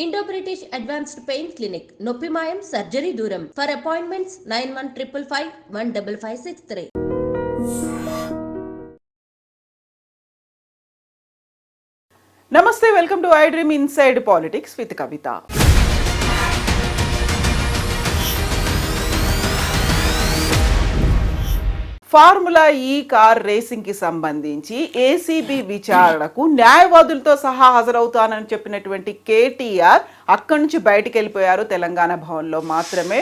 Indo-British Advanced Pain Clinic, Noppimayam Surgery Duram. For appointments 9155515563. Namaste, welcome to iDream Inside Politics with Kavita. Formula ఈ car రేసింగ్కి సంబంధించి ACB విచారణకు న్యాయవాదులతో సహా హాజరవుతానని చెప్పినటువంటి కేటీఆర్ అక్కడి నుంచి బయటికి వెళ్ళిపోయారు. తెలంగాణ భవన్లో మాత్రమే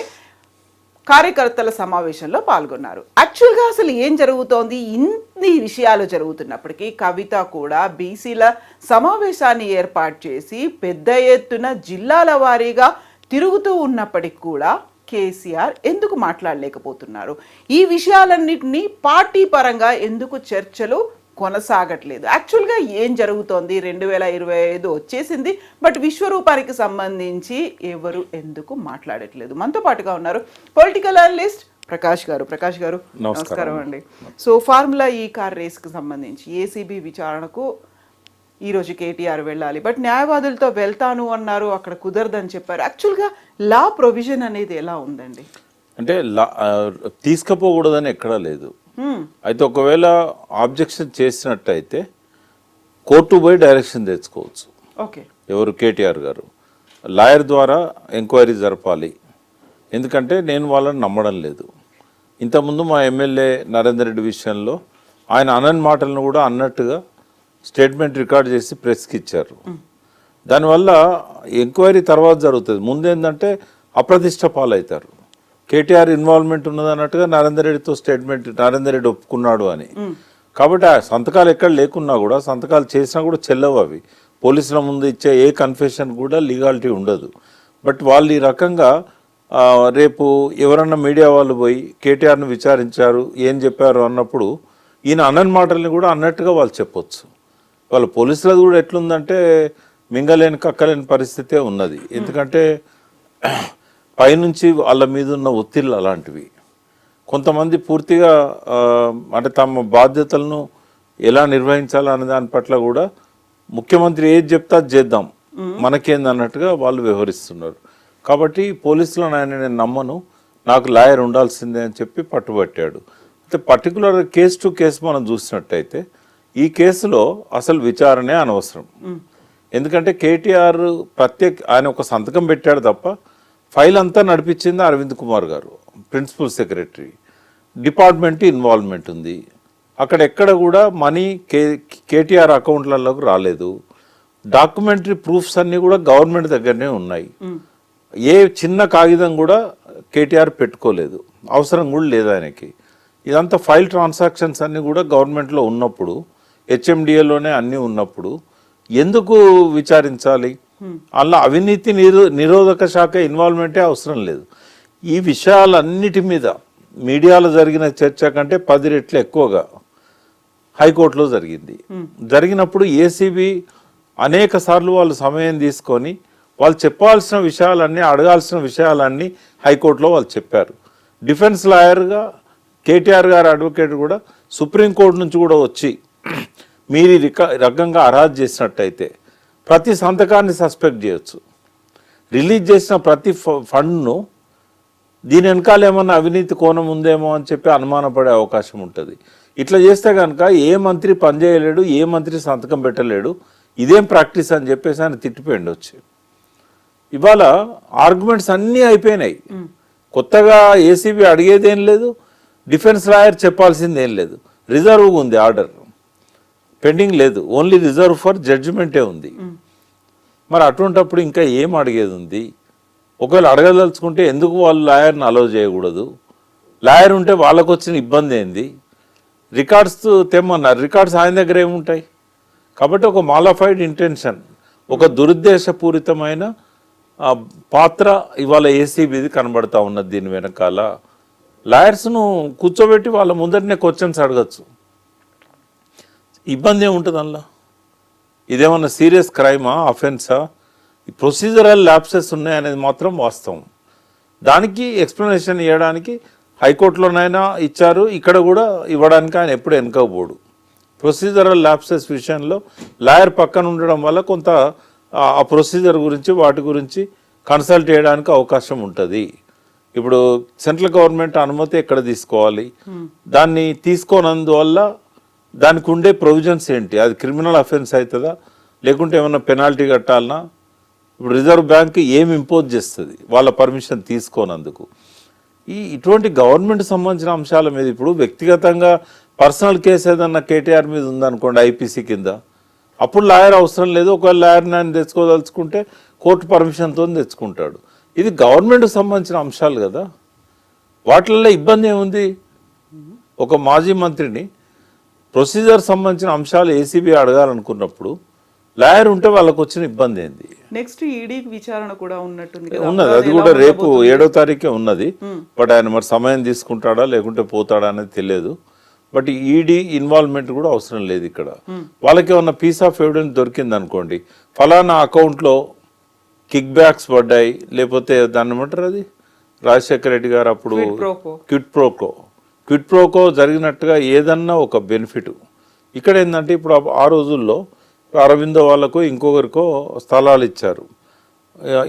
కార్యకర్తల సమావేశంలో పాల్గొన్నారు. యాక్చువల్గా అసలు ఏం జరుగుతోంది? ఇన్ని విషయాలు జరుగుతున్నప్పటికీ కవిత కూడా బీసీల సమావేశాన్ని ఏర్పాటు చేసి పెద్ద ఎత్తున జిల్లాల వారీగా తిరుగుతూ ఉన్నప్పటికీ కూడా కేసీఆర్ ఎందుకు మాట్లాడలేకపోతున్నారు? ఈ విషయాలన్నింటినీ పార్టీ పరంగా ఎందుకు చర్చలు కొనసాగట్లేదు? యాక్చువల్గా ఏం జరుగుతోంది? 2025 వచ్చేసింది, బట్ విశ్వరూపానికి సంబంధించి ఎవరు ఎందుకు మాట్లాడట్లేదు? మనతో పాటుగా ఉన్నారు పొలిటికల్ అనలిస్ట్ ప్రకాష్ గారు. నమస్కారం అండి. సో ఫార్ములా ఈ కార్ రేస్కి సంబంధించి ఏసీబీ విచారణకు ఈరోజు కేటీఆర్ వెళ్ళాలి, బట్ న్యాయవాదులతో వెళ్తాను అన్నారు, అక్కడ కుదరదని చెప్పారు. యాక్చువల్గా లా ప్రొవిజన్ అనేది ఎలా ఉందండి? అంటే తీసుకుపోకూడదని ఎక్కడా లేదు. అయితే ఒకవేళ ఆబ్జెక్షన్ చేసినట్టయితే కోర్టు పోయి డైరెక్షన్ తెచ్చుకోవచ్చు. ఓకే, ఎవరు? కేటీఆర్ గారు లాయర్ ద్వారా ఎంక్వైరీ జరపాలి. ఎందుకంటే నేను వాళ్ళని నమ్మడం లేదు. ఇంతకుముందు మా ఎమ్మెల్యే నరేందర్ రెడ్డి విషయంలో ఆయన అనని మాటలను కూడా అన్నట్టుగా స్టేట్మెంట్ రికార్డ్ చేసి ప్రెస్కి ఇచ్చారు. దానివల్ల ఎంక్వైరీ తర్వాత జరుగుతుంది. ముందేంటంటే అప్రతిష్ట పాలవుతారు. కేటీఆర్ ఇన్వాల్వ్మెంట్ ఉన్నది అన్నట్టుగా నరేందర్ రెడ్డితో స్టేట్మెంట్ నరేందర్ రెడ్డి ఒప్పుకున్నాడు అని. కాబట్టి ఆ సంతకాలు ఎక్కడ లేకున్నా కూడా సంతకాలు చేసినా కూడా చెల్లవు. అవి పోలీసుల ముందు ఇచ్చే ఏ కన్ఫెషన్ కూడా లీగాలిటీ ఉండదు. బట్ వాళ్ళు ఈ రకంగా రేపు ఎవరన్నా మీడియా వాళ్ళు పోయి కేటీఆర్ను విచారించారు, ఏం చెప్పారు అన్నప్పుడు ఈయన అనని మాటల్ని కూడా అన్నట్టుగా వాళ్ళు చెప్పొచ్చు. వాళ్ళ పోలీసులది కూడా ఎట్లుందంటే మింగలేని కక్కలేని పరిస్థితే ఉన్నది. ఎందుకంటే పైనుంచి వాళ్ళ మీద ఉన్న ఒత్తిళ్ళు అలాంటివి. కొంతమంది పూర్తిగా అంటే తమ బాధ్యతలను ఎలా నిర్వహించాలనే దాని పట్ల కూడా ముఖ్యమంత్రి ఏది చెప్తే అది చేద్దాం మనకేందన్నట్టుగా వాళ్ళు వ్యవహరిస్తున్నారు. కాబట్టి పోలీసులను నేను నమ్మను, నాకు లాయర్ ఉండాల్సిందే అని చెప్పి పట్టుబట్టాడు. అయితే పర్టికులర్ కేసు టు కేసు మనం చూసినట్టయితే ఈ కేసులో అసలు విచారణే అనవసరం. ఎందుకంటే కేటీఆర్ ఆయన ఒక సంతకం పెట్టాడు తప్ప ఫైల్ అంతా నడిపించింది అరవింద్ కుమార్ గారు, ప్రిన్సిపల్ సెక్రటరీ. డిపార్ట్మెంట్ ఇన్వాల్వ్మెంట్ ఉంది. అక్కడ ఎక్కడ కూడా మనీ కేటీఆర్ అకౌంట్లలోకి రాలేదు. డాక్యుమెంటరీ ప్రూఫ్స్ అన్నీ కూడా గవర్నమెంట్ దగ్గరనే ఉన్నాయి. ఏ చిన్న కాగితం కూడా కేటీఆర్ పెట్టుకోలేదు, అవసరం కూడా లేదు ఆయనకి. ఇదంతా ఫైల్ ట్రాన్సాక్షన్స్ అన్నీ కూడా గవర్నమెంట్లో ఉన్నప్పుడు, హెచ్ఎండిఏలోనే అన్నీ ఉన్నప్పుడు ఎందుకు విచారించాలి? అలా అవినీతి నిరోధక శాఖ ఇన్వాల్వ్మెంటే అవసరం లేదు. ఈ విషయాలన్నిటి మీద మీడియాలో జరిగిన చర్చ కంటే 10 రెట్లు ఎక్కువగా హైకోర్టులో జరిగింది. జరిగినప్పుడు ఏసీబీ అనేక సార్లు వాళ్ళు సమయం తీసుకొని వాళ్ళు చెప్పాల్సిన విషయాలన్నీ, అడగాల్సిన విషయాలన్నీ హైకోర్టులో వాళ్ళు చెప్పారు. డిఫెన్స్ లాయర్గా కేటీఆర్ గారు అడ్వకేట్ కూడా సుప్రీంకోర్టు నుంచి కూడా వచ్చి మీరు రకంగా అర్హత చేసినట్టయితే ప్రతి సంతకాన్ని సస్పెక్ట్ చేయొచ్చు. రిలీజ్ చేసిన ప్రతి ఫండ్ను దీని వెనకాల ఏమన్నా అవినీతి కోణం ఉందేమో అని చెప్పి అనుమానపడే అవకాశం ఉంటుంది. ఇట్లా చేస్తే కనుక ఏ మంత్రి పనిచేయలేడు, ఏ మంత్రి సంతకం పెట్టలేడు, ఇదేం ప్రాక్టీస్ అని చెప్పేసి ఆయన తిట్టిపోయింది వచ్చి. ఇవాళ ఆర్గ్యుమెంట్స్ అన్నీ అయిపోయినాయి. కొత్తగా ఏసీబీ అడిగేదేం లేదు, డిఫెన్స్ లాయర్ చెప్పాల్సిందేం లేదు. రిజర్వ్ ఉంది, ఆర్డర్ పెండింగ్ లేదు, ఓన్లీ రిజర్వ్ ఫర్ జడ్జిమెంటే ఉంది. మరి అటువంటప్పుడు ఇంకా ఏం అడిగేది ఉంది? ఒకవేళ అడగదలుచుకుంటే ఎందుకు వాళ్ళు లాయర్ని అలౌ చేయకూడదు? లాయర్ ఉంటే వాళ్ళకు వచ్చిన ఇబ్బంది ఏంది? రికార్డ్స్ తెమ్మన్నారు, రికార్డ్స్ ఆయన దగ్గర ఏముంటాయి? కాబట్టి ఒక మాలిఫైడ్ ఇంటెన్షన్, ఒక దురుద్దేశపూరితమైన పాత్ర ఇవాళ ఏసీబీది కనబడతా ఉన్నది. దీని వెనకాల లాయర్స్ను కూర్చోబెట్టి వాళ్ళ ముందరనే క్వశ్చన్స్ అడగచ్చు. ఇబ్బంది ఏముంటుంది అందులో? ఇదేమన్నా సీరియస్ క్రైమా, అఫెన్సా? ప్రొసీజరల్ ల్యాప్సెస్ ఉన్నాయనేది మాత్రం వాస్తవం. దానికి ఎక్స్ప్లెనేషన్ ఇవ్వడానికి హైకోర్టులోనైనా ఇచ్చారు, ఇక్కడ కూడా ఇవ్వడానికి ఆయన ఎప్పుడు వెనుకపోడు. ప్రొసీజరల్ ల్యాప్సెస్ విషయంలో లాయర్ పక్కన ఉండడం వల్ల కొంత ఆ ప్రొసీజర్ గురించి వాటి గురించి కన్సల్ట్ చేయడానికి అవకాశం ఉంటుంది. ఇప్పుడు సెంట్రల్ గవర్నమెంట్ అనుమతి ఎక్కడ తీసుకోవాలి, దాన్ని తీసుకోనందువల్ల దానికి ఉండే ప్రొవిజన్స్ ఏంటి, అది క్రిమినల్ అఫెన్స్ అవుతుందా లేకుంటే ఏమన్నా పెనాల్టీ కట్టాలనా, ఇప్పుడు రిజర్వ్ బ్యాంక్ ఏమి ఇంపోజ్ చేస్తుంది వాళ్ళ పర్మిషన్ తీసుకోనందుకు. ఇటువంటి గవర్నమెంట్ సంబంధించిన అంశాల మీద ఇప్పుడు వ్యక్తిగతంగా పర్సనల్ కేసు ఏదన్నా కేటీఆర్ మీద ఉందనుకోండి ఐపీసీ కింద, అప్పుడు లాయర్ అవసరం లేదు. ఒకవేళ లాయర్ని ఆయన తెచ్చుకోదలుచుకుంటే కోర్టు పర్మిషన్తో తెచ్చుకుంటాడు. ఇది గవర్నమెంట్కి సంబంధించిన అంశాలు కదా, వాటిల్లో ఇబ్బంది ఏముంది? ఒక మాజీ మంత్రిని ప్రొసీజర్ సంబంధించిన అంశాలు ఏసీబీ అడగాలనుకున్నప్పుడు లాయర్ ఉంటే వాళ్ళకు వచ్చిన ఇబ్బంది ఏంది? నెక్స్ట్ ఈడీ విచారణ కూడా ఉన్నట్టుంది, అది కూడా రేపు 7వ తారీఖే ఉన్నది. బట్ ఆయన మరి సమయం తీసుకుంటాడా లేకుంటే పోతాడా అనేది తెలియదు. బట్ ఈడీ ఇన్వాల్వ్మెంట్ కూడా అవసరం లేదు ఇక్కడ. వాళ్ళకి ఏమన్నా పీస్ ఆఫ్ ఎవిడెన్స్ దొరికింది అనుకోండి, ఫలానా అకౌంట్లో కిక్ బ్యాక్స్ పడ్డాయి, లేకపోతే దాన్ని ఏమంటారు, అది రాజశేఖర రెడ్డి గారు అప్పుడు క్విట్ ప్రోకో జరిగినట్టుగా ఏదన్నా ఒక బెనిఫిట్. ఇక్కడ ఏంటంటే ఇప్పుడు ఆ రోజుల్లో అరవిందో వాళ్ళకు ఇంకొకరికో స్థలాలు ఇచ్చారు.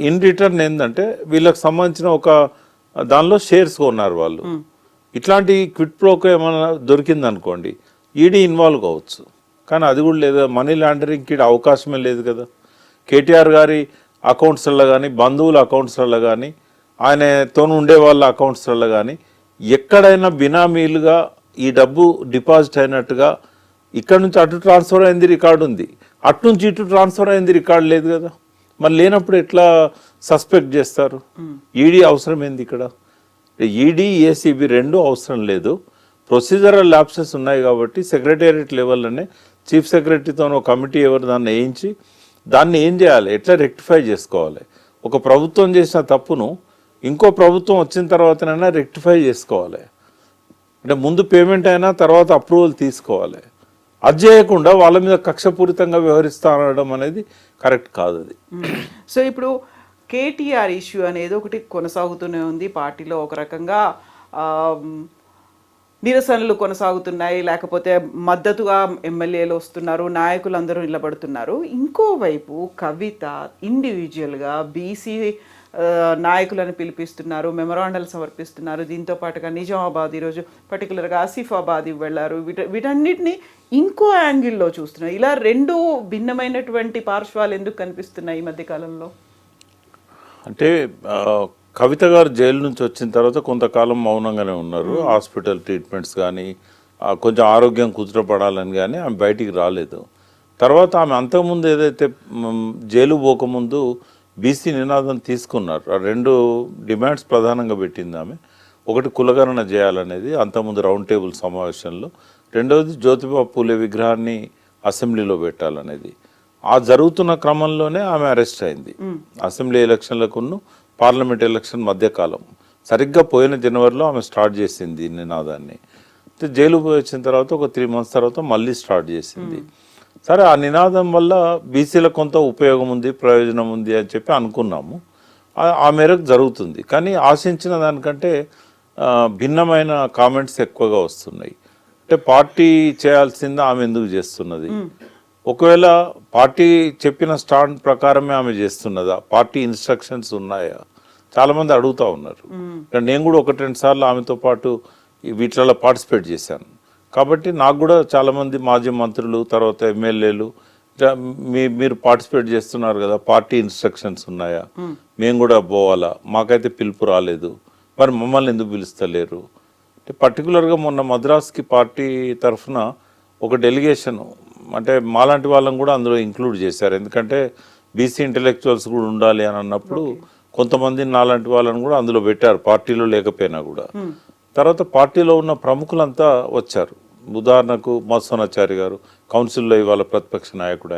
ఇన్ రిటర్న్ ఏంటంటే వీళ్ళకి సంబంధించిన ఒక దానిలో షేర్స్ కొన్నారు వాళ్ళు. ఇట్లాంటి క్విట్ ప్రోకో ఏమైనా దొరికింది అనుకోండి, ఈడీ ఇన్వాల్వ్ కావచ్చు. కానీ అది కూడా లేదు, మనీ లాండరింగ్కి అవకాశమే లేదు కదా. కేటీఆర్ గారి అకౌంట్స్లలో కానీ, బంధువుల అకౌంట్స్లలో కానీ, ఆయనతో ఉండే వాళ్ళ అకౌంట్స్లలో కానీ ఎక్కడైనా బినామీలుగా ఈ డబ్బు డిపాజిట్ అయినట్టుగా ఇక్కడ నుంచి అటు ట్రాన్స్ఫర్ అయింది రికార్డు ఉంది, అటు నుంచి ఇటు ట్రాన్స్ఫర్ అయింది రికార్డు లేదు కదా. మరి లేనప్పుడు ఎట్లా సస్పెక్ట్ చేస్తారు? ఈడీ అవసరం ఏంది ఇక్కడ? ఈడీ ఏసీబీ రెండు అవసరం లేదు. ప్రొసీజరల్ ల్యాప్సెస్ ఉన్నాయి కాబట్టి సెక్రటేరియట్ లెవెల్లోనే చీఫ్ సెక్రటరీతో ఒక కమిటీ ఎవరు దాన్ని వేయించి దాన్ని ఏం చేయాలి, ఎట్లా రెక్టిఫై చేసుకోవాలి. ఒక ప్రభుత్వం చేసిన తప్పును ఇంకో ప్రభుత్వం వచ్చిన తర్వాతనైనా రెక్టిఫై చేసుకోవాలి. అంటే ముందు పేమెంట్ అయినా తర్వాత అప్రూవల్ తీసుకోవాలి. అది చేయకుండా వాళ్ళ మీద కక్షపూరితంగా వ్యవహరిస్తా అనడం అనేది కరెక్ట్ కాదు. అది సో ఇప్పుడు కేటీఆర్ ఇష్యూ అనేది ఒకటి కొనసాగుతూనే ఉంది పార్టీలో. ఒక రకంగా నిరసనలు కొనసాగుతున్నాయి, లేకపోతే మద్దతుగా ఎమ్మెల్యేలు వస్తున్నారు, నాయకులందరూ నిలబడుతున్నారు. ఇంకోవైపు కవిత ఇండివిజువల్గా బీసీ నాయకులను పిలిపిస్తున్నారు, మెమరాండాలు సమర్పిస్తున్నారు. దీంతో పాటుగా నిజామాబాద్, ఈరోజు పర్టికులర్గా ఆసిఫాబాద్ వెళ్ళారు. వీటన్నిటిని ఇంకో యాంగిల్లో చూస్తున్నారు. ఇలా రెండు భిన్నమైనటువంటి పార్శ్వాలు ఎందుకు కనిపిస్తున్నాయి ఈ మధ్యకాలంలో? అంటే కవిత గారు జైలు నుంచి వచ్చిన తర్వాత కొంతకాలం మౌనంగానే ఉన్నారు. హాస్పిటల్ ట్రీట్మెంట్స్ కానీ, కొంచెం ఆరోగ్యం కుదుటపడాలని కానీ ఆమె బయటికి రాలేదు. తర్వాత ఆమె అంతకుముందు ఏదైతే జైలు పోకముందు బీసీ నినాదం తీసుకున్నారు. ఆ రెండు డిమాండ్స్ ప్రధానంగా పెట్టింది ఆమె. ఒకటి కులగణన చేయాలనేది అంతకుముందు రౌండ్ టేబుల్ సమావేశంలో, రెండవది జ్యోతిబా పూలే విగ్రహాన్ని అసెంబ్లీలో పెట్టాలనేది. ఆ జరుగుతున్న క్రమంలోనే ఆమె అరెస్ట్ అయింది. అసెంబ్లీ ఎలక్షన్లకును పార్లమెంట్ ఎలక్షన్ మధ్యకాలం సరిగ్గా పోయిన జనవరిలో ఆమె స్టార్ట్ చేసింది నినాదాన్ని. జైలు పోయి వచ్చిన తర్వాత ఒక 3 months తర్వాత మళ్ళీ స్టార్ట్ చేసింది. సరే, ఆ నినాదం వల్ల బీసీలకు కొంత ఉపయోగం ఉంది, ప్రయోజనం ఉంది అని చెప్పి అనుకున్నాము. ఆ మేరకు జరుగుతుంది. కానీ ఆశించిన దానికంటే భిన్నమైన కామెంట్స్ ఎక్కువగా వస్తున్నాయి. అంటే పార్టీ చేయాల్సింది ఆమె ఎందుకు చేస్తున్నది? ఒకవేళ పార్టీ చెప్పిన స్టాండ్ ప్రకారమే ఆమె చేస్తున్నదా? పార్టీ ఇన్స్ట్రక్షన్స్ ఉన్నాయా? చాలామంది అడుగుతూ ఉన్నారు. నేను కూడా 1-2 సార్లు ఆమెతో పాటు వీటిలలో పార్టిసిపేట్ చేశాను. కాబట్టి నాకు కూడా చాలామంది మాజీ మంత్రులు, తర్వాత ఎమ్మెల్యేలు, మీరు పార్టిసిపేట్ చేస్తున్నారు కదా, పార్టీ ఇన్స్ట్రక్షన్స్ ఉన్నాయా, మేము కూడా పోవాలా, మాకైతే పిలుపు రాలేదు, మరి మమ్మల్ని ఎందుకు పిలుస్తలేరు? అంటే పర్టికులర్గా మొన్న మద్రాస్కి పార్టీ తరఫున ఒక డెలిగేషన్, అంటే మాలాంటి వాళ్ళని కూడా అందులో ఇంక్లూడ్ చేశారు. ఎందుకంటే బీసీ ఇంటెలెక్చువల్స్ కూడా ఉండాలి అని అన్నప్పుడు కొంతమంది నాలాంటి వాళ్ళని కూడా అందులో పెట్టారు, పార్టీలో లేకపోయినా కూడా. తర్వాత పార్టీలో ఉన్న ప్రముఖులంతా వచ్చారు. ఉదాహరణకు మత్స్వనాచారి గారు కౌన్సిల్లో ఇవాళ ప్రతిపక్ష నాయకుడు,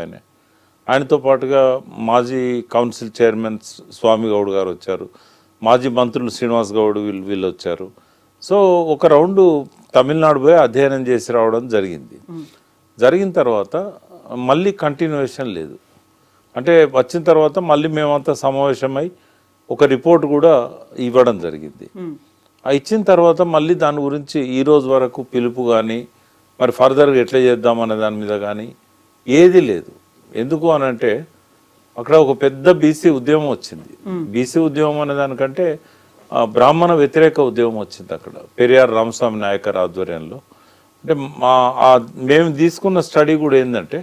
ఆయనతో పాటుగా మాజీ కౌన్సిల్ చైర్మన్ స్వామి గౌడ్ గారు వచ్చారు, మాజీ మంత్రులు శ్రీనివాస్ గౌడ్ వీళ్ళు వచ్చారు. సో ఒక రౌండు తమిళనాడు పోయి అధ్యయనం చేసి రావడం జరిగింది. జరిగిన తర్వాత మళ్ళీ కంటిన్యూషన్ లేదు. అంటే వచ్చిన తర్వాత మళ్ళీ మేమంతా సమావేశమై ఒక రిపోర్ట్ కూడా ఇవ్వడం జరిగింది. ఇచ్చిన తర్వాత మళ్ళీ దాని గురించి ఈ రోజు వరకు పిలుపు కానీ, మరి ఫర్దర్గా ఎట్లా చేద్దామనే దాని మీద కానీ ఏది లేదు. ఎందుకు అనంటే అక్కడ ఒక పెద్ద బీసీ ఉద్యమం వచ్చింది. బీసీ ఉద్యమం అనే దానికంటే బ్రాహ్మణ వ్యతిరేక ఉద్యమం వచ్చింది అక్కడ, పెరియార్ రామస్వామి నాయకర్ ఆధ్వర్యంలో. అంటే మేము తీసుకున్న స్టడీ కూడా ఏంటంటే,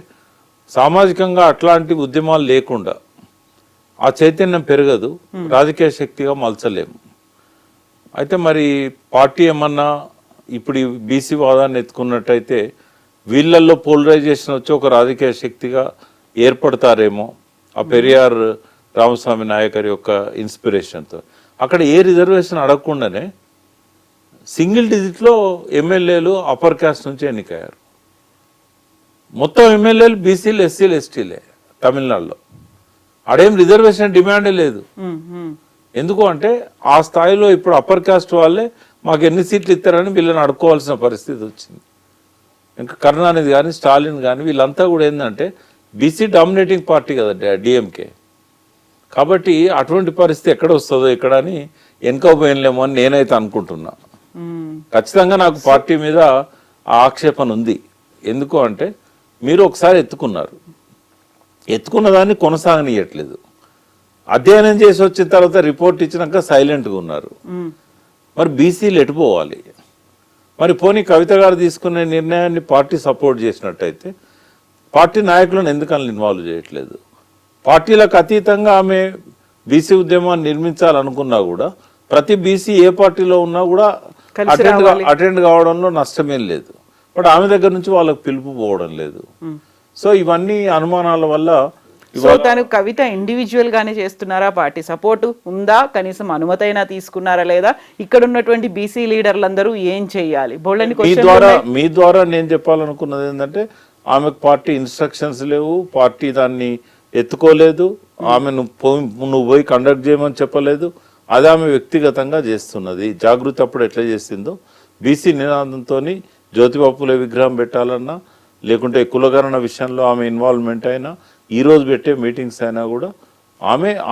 సామాజికంగా అట్లాంటి ఉద్యమాలు లేకుండా ఆ చైతన్యం పెరగదు, రాజకీయ శక్తిగా మలచలేము. అయితే మరి పార్టీ ఏమన్నా ఇప్పుడు ఈ బీసీ వాదాన్ని ఎత్తుకున్నట్టయితే వీళ్ళల్లో పోలరైజేషన్ వచ్చి ఒక రాజకీయ శక్తిగా ఏర్పడతారేమో, ఆ పెరియార్ రామస్వామి నాయకర్ యొక్క ఇన్స్పిరేషన్తో. అక్కడ ఏ రిజర్వేషన్ అడగకుండానే సింగిల్ డిజిట్లో ఎమ్మెల్యేలు అప్పర్ క్యాస్ట్ నుంచి ఎన్నికయ్యారు. మొత్తం ఎమ్మెల్యేలు బీసీలు, ఎస్సీలు, ఎస్టీలే తమిళనాడులో. ఆడేం రిజర్వేషన్ డిమాండే లేదు. ఎందుకు అంటే ఆ స్థాయిలో ఇప్పుడు అప్పర్ కాస్ట్ వాళ్ళే మాకు ఎన్ని సీట్లు ఇస్తారని వీళ్ళని అడుక్కోవాల్సిన పరిస్థితి వచ్చింది. ఇంకా కరుణానిధి కానీ స్టాలిన్ కానీ వీళ్ళంతా కూడా ఏంటంటే బీసీ డామినేటింగ్ పార్టీ కదా డిఎంకే. కాబట్టి అటువంటి పరిస్థితి ఎక్కడ వస్తుందో ఇక్కడ అని వెనుకపోయినలేమో అని నేనైతే అనుకుంటున్నా. ఖచ్చితంగా నాకు పార్టీ మీద ఆక్షేపణ ఉంది. ఎందుకు అంటే మీరు ఒకసారి ఎత్తుకున్న దాన్ని కొనసాగనీయట్లేదు. అధ్యయనం చేసి వచ్చిన తర్వాత రిపోర్ట్ ఇచ్చినాక సైలెంట్గా ఉన్నారు. మరి బీసీలు ఎటుపోవాలి? మరి పోనీ కవిత గారు తీసుకునే నిర్ణయాన్ని పార్టీ సపోర్ట్ చేసినట్టయితే పార్టీ నాయకులను ఎందుకని ఇన్వాల్వ్ చేయట్లేదు? పార్టీలకు అతీతంగా ఆమె బీసీ ఉద్యమాన్ని నిర్మించాలనుకున్నా కూడా ప్రతి బీసీ ఏ పార్టీలో ఉన్నా కూడా అటెండ్ కావడంలో నష్టమేం లేదు. బట్ ఆమె దగ్గర నుంచి వాళ్ళకి పిలుపు పోవడం లేదు. సో ఇవన్నీ అనుమానాల వల్ల. సో తను కవిత ఇండివిజువల్ గానే చేస్తున్నారా, పార్టీ సపోర్ట్ ఉందా, కనీసం అనుమతైనా తీసుకున్నారా లేదా, ఇక్కడ ఉన్నటువంటి బీసీ లీడర్లందరూ ఏం చెయ్యాలి? మీ ద్వారా నేను చెప్పాలనుకున్నది ఏంటంటే ఆమెకు పార్టీ ఇన్స్ట్రక్షన్స్ లేవు, పార్టీ దాన్ని ఎత్తుకోలేదు, ఆమె నువ్వు పోయి కండక్ట్ చేయమని చెప్పలేదు. అది ఆమె వ్యక్తిగతంగా చేస్తున్నది. జాగృతి అప్పుడు ఎట్లా చేసిందో బీసీ నినాదంతో జ్యోతిబాపులే విగ్రహం పెట్టాలన్నా, లేకుంటే కులగణన విషయంలో ఆమె ఇన్వాల్వ్మెంట్ అయినా, ఈరోజు పెట్టే మీటింగ్స్ అయినా కూడా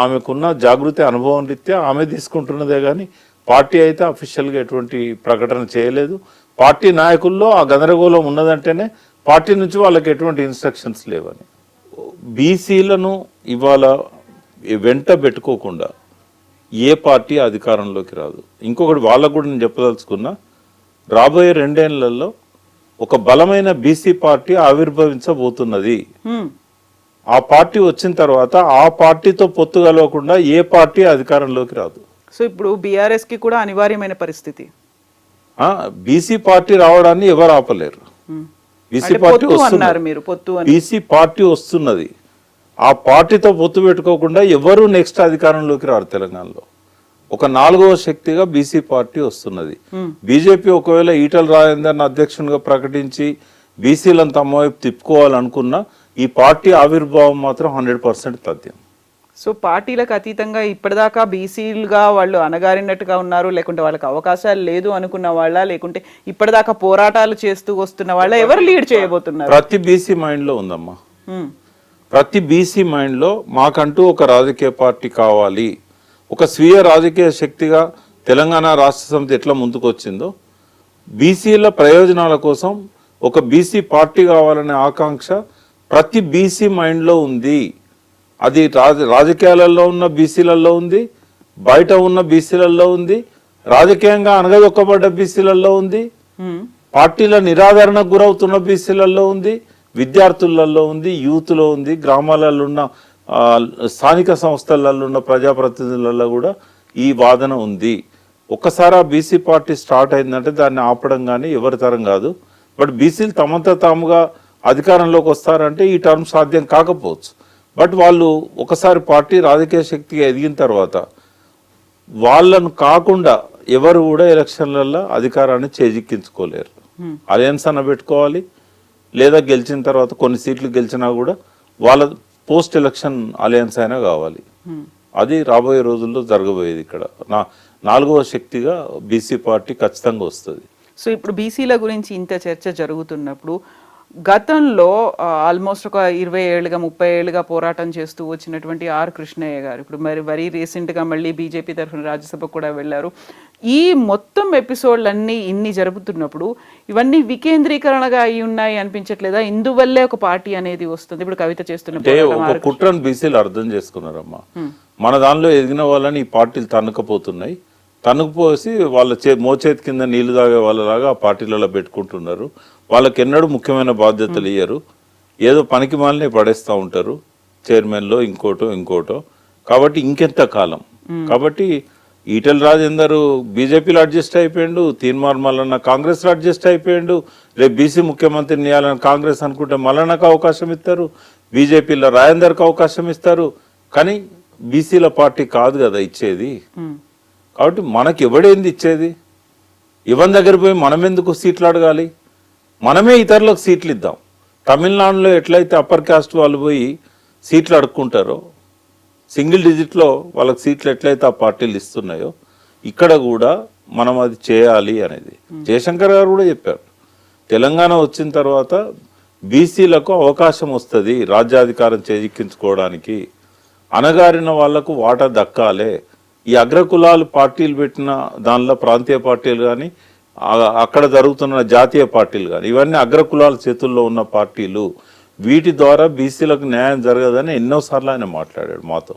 ఆమెకున్న జాగృతి అనుభవం రీత్యా ఆమె తీసుకుంటున్నదే కానీ పార్టీ అయితే అఫీషియల్గా ఎటువంటి ప్రకటన చేయలేదు. పార్టీ నాయకుల్లో ఆ గందరగోళం ఉన్నదంటేనే పార్టీ నుంచి వాళ్ళకి ఎటువంటి ఇన్స్ట్రక్షన్స్ లేవని. బీసీలను ఇవాళ వెంట పెట్టుకోకుండా ఏ పార్టీ అధికారంలోకి రాదు. ఇంకొకటి వాళ్ళకు కూడా నేను చెప్పదలుచుకున్నా, రాబోయే 2 ఏళ్లలో ఒక బలమైన బీసీ పార్టీ ఆవిర్భవించబోతున్నది. ఆ పార్టీ వచ్చిన తర్వాత ఆ పార్టీతో పొత్తు కలవకుండా ఏ పార్టీ అధికారంలోకి రాదు. సో ఇప్పుడు బీఆర్ఎస్ కి కూడా అనివార్యమైన పరిస్థితి. బీసీ పార్టీ రావడాన్ని ఎవరు ఆపలేరు. బీసీ పార్టీ వస్తున్నది. ఆ పార్టీతో పొత్తు పెట్టుకోకుండా ఎవరు నెక్స్ట్ అధికారంలోకి రారు. తెలంగాణలో ఒక 4వ శక్తిగా బీసీ పార్టీ వస్తున్నది. బీజేపీ ఒకవేళ ఈటల రాజేందర్ని అధ్యక్షునిగా ప్రకటించి బీసీలను తమ వైపు తిప్పుకోవాలనుకున్నా ఈ పార్టీ ఆవిర్భావం మాత్రం 100% తథ్యం. సో పార్టీలకు అతీతంగా ఇప్పటిదాకా బీసీలుగా వాళ్ళు అనగారినట్టుగా ఉన్నారు, లేకుంటే వాళ్ళకి అవకాశాలు లేదు అనుకున్న వాళ్ళ, లేకుంటే ఇప్పటిదాకా పోరాటాలు చేస్తూ వస్తున్న వాళ్ళ, ఎవరు లీడ్ చేయబోతున్నారు? ప్రతి బీసీ మైండ్ లో ఉందమ్మా. ప్రతి బీసీ మైండ్ లో మాకంటూ ఒక రాజకీయ పార్టీ కావాలి, ఒక స్వీయ రాజకీయ శక్తిగా తెలంగాణ రాష్ట్ర సమితి ఎట్లా ముందుకు వచ్చిందో బీసీల ప్రయోజనాల కోసం ఒక బీసీ పార్టీ కావాలనే ఆకాంక్ష ప్రతి బీసీ మైండ్లో ఉంది. అది రాజకీయాలలో ఉన్న బీసీలలో ఉంది, బయట ఉన్న బీసీలలో ఉంది, రాజకీయంగా అనగదొక్కబడ్డ బీసీలలో ఉంది, పార్టీల నిరాదరణకు గురవుతున్న బీసీలలో ఉంది, విద్యార్థులలో ఉంది, యూత్లో ఉంది, గ్రామాలలో ఉన్న స్థానిక సంస్థలలో ఉన్న ప్రజాప్రతినిధులలో కూడా ఈ వాదన ఉంది. ఒక్కసారి ఆ బీసీ పార్టీ స్టార్ట్ అయిందంటే దాన్ని ఆపడం కానీ ఎవరి తరం కాదు. బట్ బీసీలు తమంతా తాముగా అధికారంలోకి వస్తారంటే ఈ టర్మ్ సాధ్యం కాకపోవచ్చు. బట్ వాళ్ళు ఒకసారి పార్టీ రాజకీయ శక్తిగా ఎదిగిన తర్వాత వాళ్ళను కాకుండా ఎవరు కూడా ఎలక్షన్లలో అధికారాన్ని చేజిక్కించుకోలేరు. అలయన్స్ అన్న పెట్టుకోవాలి, లేదా గెలిచిన తర్వాత కొన్ని సీట్లు గెలిచినా కూడా వాళ్ళ పోస్ట్ ఎలక్షన్ అలయన్స్ అయినా కావాలి. అది రాబోయే రోజుల్లో జరగబోయేది. ఇక్కడ 4వ శక్తిగా బీసీ పార్టీ ఖచ్చితంగా వస్తుంది. సో ఇప్పుడు బీసీల గురించి ఇంత చర్చ జరుగుతున్నప్పుడు గతంలో ఆల్మోస్ట్ ఒక 20 ఏళ్ళుగా 30 ఏళ్ళుగా పోరాటం చేస్తూ వచ్చినటువంటి ఆర్ కృష్ణయ్య గారు ఇప్పుడు మరి రీసెంట్గా మళ్ళీ బీజేపీ తరఫున రాజ్యసభకు కూడా వెళ్ళారు. ఈ మొత్తం ఎపిసోడ్లన్నీ ఇన్ని జరుగుతున్నప్పుడు ఇవన్నీ వికేంద్రీకరణగా అయి ఉన్నాయి అనిపించట్లేదా? ఇందువల్లే ఒక పార్టీ అనేది వస్తుంది. ఇప్పుడు కవిత చేస్తున్న అంటే ఒక కుట్రను బీసీలు అర్థం చేసుకున్నారమ్మా. మన దానిలో ఎదిగిన వాళ్ళని ఈ పార్టీలు తన్నుకపోతున్నాయి, తన్నుకుపోసి వాళ్ళ మోచేతి కింద నీళ్లు తాగే వాళ్ళలాగా ఆ పార్టీలలో పెట్టుకుంటున్నారు. వాళ్ళకి ఎన్నడూ ముఖ్యమైన బాధ్యతలు ఇయ్యరు, ఏదో పనికి మాలినే పడేస్తూ ఉంటారు, చైర్మన్లో ఇంకోటో. కాబట్టి ఇంకెంత కాలం? కాబట్టి ఈటెల రాజేందర్ బీజేపీలో అడ్జస్ట్ అయిపోయిండు, తీన్మార్ మల్లన్న కాంగ్రెస్లో అడ్జస్ట్ అయిపోయిండు. రేపు బీసీ ముఖ్యమంత్రిని ఇవ్వాలని కాంగ్రెస్ అనుకుంటే మల్లన్నకు అవకాశం ఇస్తారు, బీజేపీలో రాజేందర్కి అవకాశం ఇస్తారు. కానీ బీసీల పార్టీ కాదు కదా ఇచ్చేది. కాబట్టి మనకి ఎవడేంది ఇచ్చేది? ఇవన్ దగ్గర పోయి మనం ఎందుకు సీట్లు అడగాలి? మనమే ఇతరులకు సీట్లు ఇద్దాం. తమిళనాడులో ఎట్లయితే అప్పర్ కాస్ట్ వాళ్ళు పోయి సీట్లు అడుక్కుంటారో, సింగిల్ డిజిట్లో వాళ్ళకి సీట్లు ఎట్లయితే ఆ పార్టీలు ఇస్తున్నాయో, ఇక్కడ కూడా మనం అది చేయాలి అనేది జయశంకర్ గారు కూడా చెప్పారు. తెలంగాణ వచ్చిన తర్వాత బీసీలకు అవకాశం వస్తుంది రాజ్యాధికారం చేజిక్కించుకోవడానికి, అణగారిన వాళ్లకు వాటా దక్కాలే. ఈ అగ్రకులాలు పార్టీలు పెట్టిన దానిలో ప్రాంతీయ పార్టీలు కానీ అక్కడ జరుగుతున్న జాతీయ పార్టీలు కానీ ఇవన్నీ అగ్రకులాల చేతుల్లో ఉన్న పార్టీలు. వీటి ద్వారా బీసీలకు న్యాయం జరగదని ఎన్నోసార్లు ఆయన మాట్లాడాడు మాతో.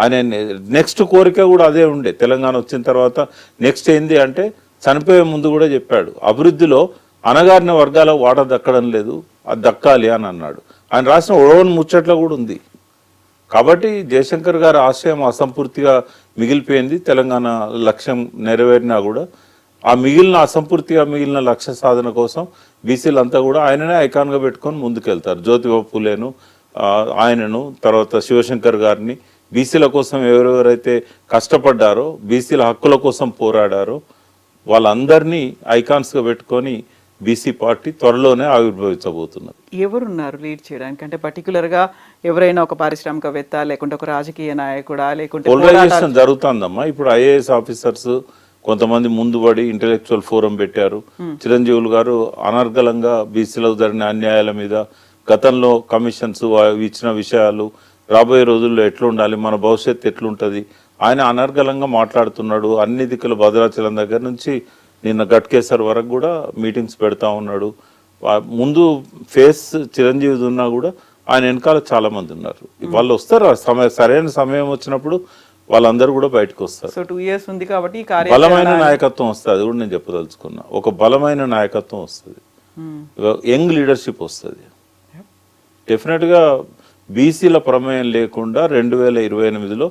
ఆయన నెక్స్ట్ కోరిక కూడా అదే ఉండే. తెలంగాణ వచ్చిన తర్వాత నెక్స్ట్ ఏంది అంటే చనిపోయే ముందు కూడా చెప్పాడు, అభివృద్ధిలో అణగారిన వర్గాలకు వాటా దక్కడం లేదు, అది దక్కాలి అని అన్నాడు. ఆయన రాసిన ఒడవని ముచ్చట్లో కూడా ఉంది. కాబట్టి జయశంకర్ గారి ఆశయం అసంపూర్తిగా మిగిలిపోయింది. తెలంగాణ లక్ష్యం నెరవేరినా కూడా ఆ అసంపూర్తిగా మిగిలిన లక్ష్య సాధన కోసం బీసీలంతా కూడా ఆయననే ఐకాన్గా పెట్టుకొని ముందుకెళ్తారు. జ్యోతిబా ఫూలేను, ఆయనను, తర్వాత శివశంకర్ గారిని, బీసీల కోసం ఎవరెవరైతే కష్టపడ్డారో, బీసీల హక్కుల కోసం పోరాడారో వాళ్ళందరినీ ఐకాన్స్గా పెట్టుకొని బీసీ పార్టీ త్వరలోనే ఆవిర్భవించబోతున్నారు. ఎవరున్నారు లీడ్ చేయడానికి? అంటే పర్టికులర్గా ఎవరైనా ఒక పారిశ్రామికవేత్త, లేకుంటే ఒక రాజకీయ నాయకుడా, లేకుంటే పోలరైజేషన్ జరుగుతుందమ్మా. ఇప్పుడు ఐఏఎస్ ఆఫీసర్స్ కొంతమంది ముందుబడి ఇంటెలెక్చువల్ ఫోరం పెట్టారు. చిరంజీవులు గారు అనర్గళంగా బీసీలకు జరిగిన అన్యాయాల మీద, గతంలో కమిషన్స్ ఇచ్చిన విషయాలు, రాబోయే రోజుల్లో ఎట్లుండాలి, మన భవిష్యత్తు ఎట్లుంటుంది, ఆయన అనర్గళంగా మాట్లాడుతున్నాడు. అన్ని దిక్కుల భద్రాచలం దగ్గర నుంచి నిన్న గట్కేసర్ వరకు కూడా మీటింగ్స్ పెడతా ఉన్నాడు. ముందు ఫేస్ చిరంజీవి ఉన్నా కూడా ఆయన వెనకాల చాలా మంది ఉన్నారు. వాళ్ళు వస్తారు, సరైన సమయం వచ్చినప్పుడు వాళ్ళందరూ కూడా బయటకు వస్తారు. సో 2 years ఉంది కాబట్టి బలమైన నాయకత్వం వస్తుంది. అది కూడా నేను చెప్పదలుచుకున్నా. ఒక బలమైన నాయకత్వం వస్తుంది, యంగ్ లీడర్షిప్ వస్తుంది. డెఫినెట్గా బీసీల ప్రమేయం లేకుండా 2028లో